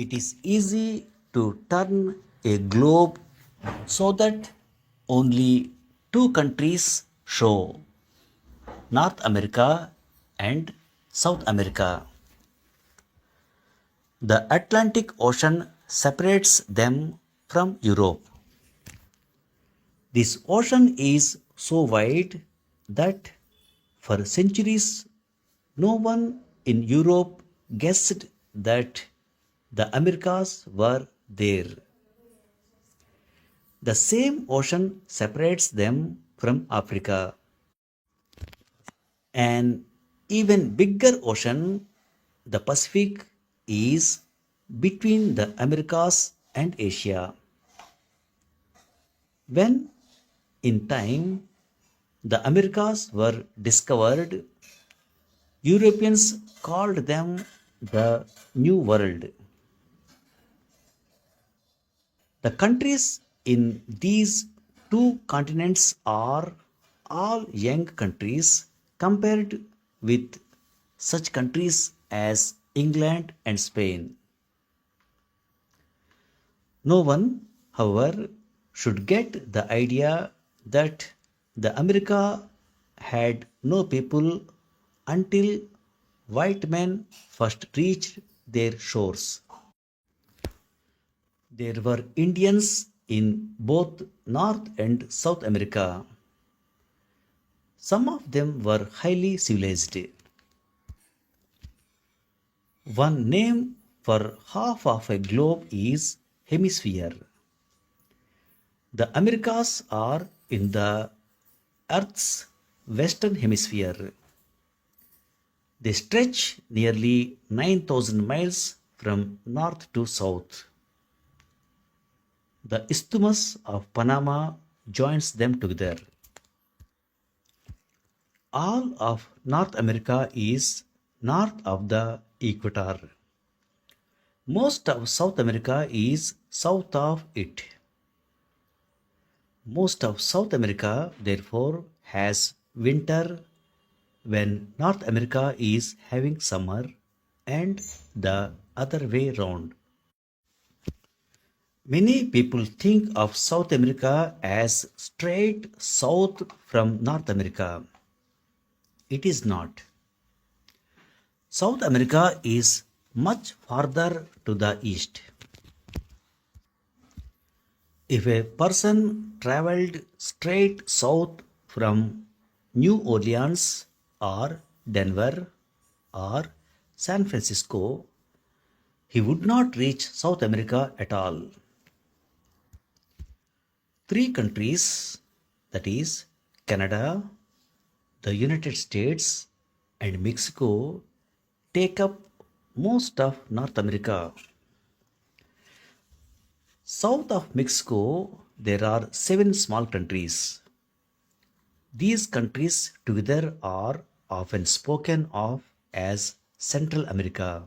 It is easy to turn a globe so that only two countries show: North America and South America. The Atlantic Ocean separates them from Europe. This ocean is so wide that for centuries no one in Europe guessed that the Americas were there. The same ocean separates them from Africa. An even bigger ocean, the Pacific, is between the Americas and Asia. When in time the Americas were discovered, Europeans called them the New World. The countries in these two continents are all young countries compared with such countries as England and Spain. No one, however, should get the idea that the America had no people until white men first reached their shores. There were Indians in both North and South America. Some of them were highly civilized. One name for half of a globe is hemisphere. The Americas are in the Earth's western hemisphere. They stretch nearly 9,000 miles from north to south. The Isthmus of Panama joins them together. All of North America is north of the equator. Most of South America is south of it. Most of South America, therefore, has winter when North America is having summer, and the other way round. Many people think of South America as straight south from North America. It is not. South America is much farther to the east. If a person traveled straight south from New Orleans or Denver or San Francisco, he would not reach South America at all. Three countries, that is, Canada, the United States, and Mexico, take up most of North America. South of Mexico, there are 7 small countries. These countries together are often spoken of as Central America.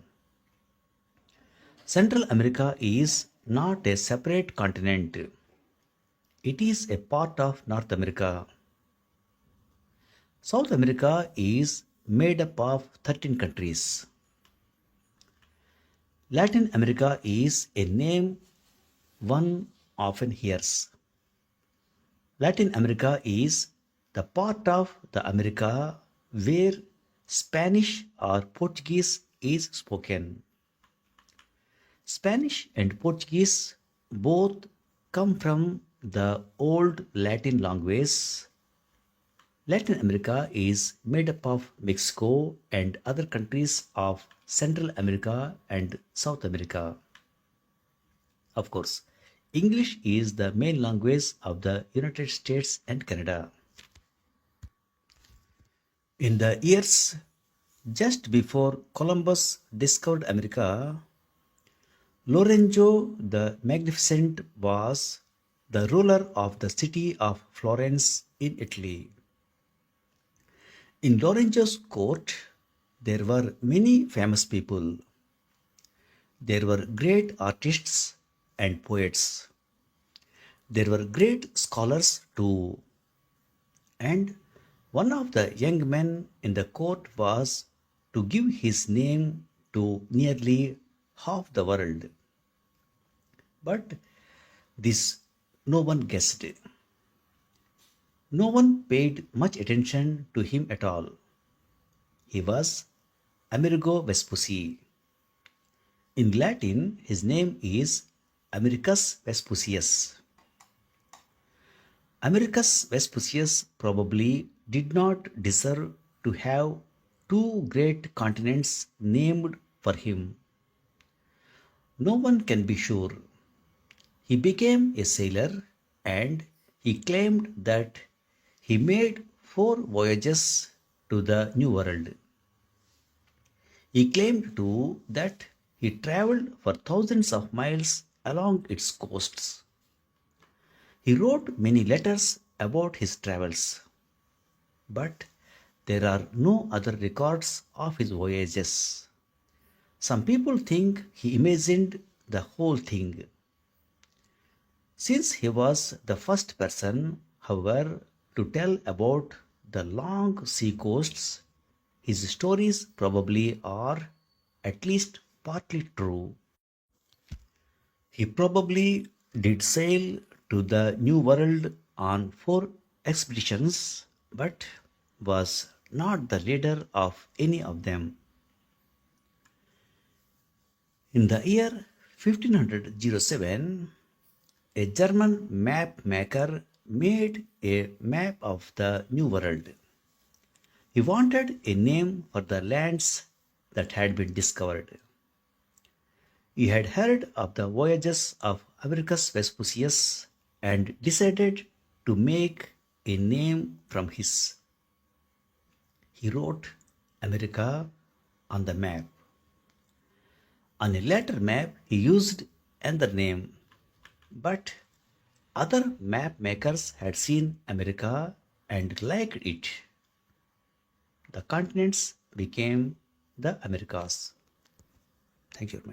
Central America is not a separate continent. It is a part of North America. South America is made up of 13 countries. Latin America is a name one often hears. Latin America is the part of the America where Spanish or Portuguese is spoken. Spanish and Portuguese both come from the old Latin language. Latin America is made up of Mexico and other countries of Central America and South America. Of course, English is the main language of the United States and Canada. In the years just before Columbus discovered America, Lorenzo the Magnificent was the ruler of the city of Florence in Italy. In Lorenzo's court, there were many famous people. There were great artists and poets. There were great scholars too. And one of the young men in the court was to give his name to nearly half the world. But this no one guessed. No one paid much attention to him at all. He was Amerigo Vespucci. In Latin, his name is Americus Vespucius. Americus Vespucius probably did not deserve to have two great continents named for him. No one can be sure. He became a sailor and he claimed that he made four voyages to the New World. He claimed too that he traveled for thousands of miles along its coasts. He wrote many letters about his travels, but there are no other records of his voyages. Some people think he imagined the whole thing. Since he was the first person, however, to tell about the long sea coasts, his stories probably are at least partly true. He probably did sail to the New World on four expeditions, but was not the leader of any of them. In the year 1507, a German map maker made a map of the New World. He wanted a name for the lands that had been discovered. He had heard of the voyages of Americus Vespucius and decided to make a name from his. He wrote America on the map. On a later map, he used another name, but other map makers had seen America and liked it. The continents became the Americas. Thank you very much.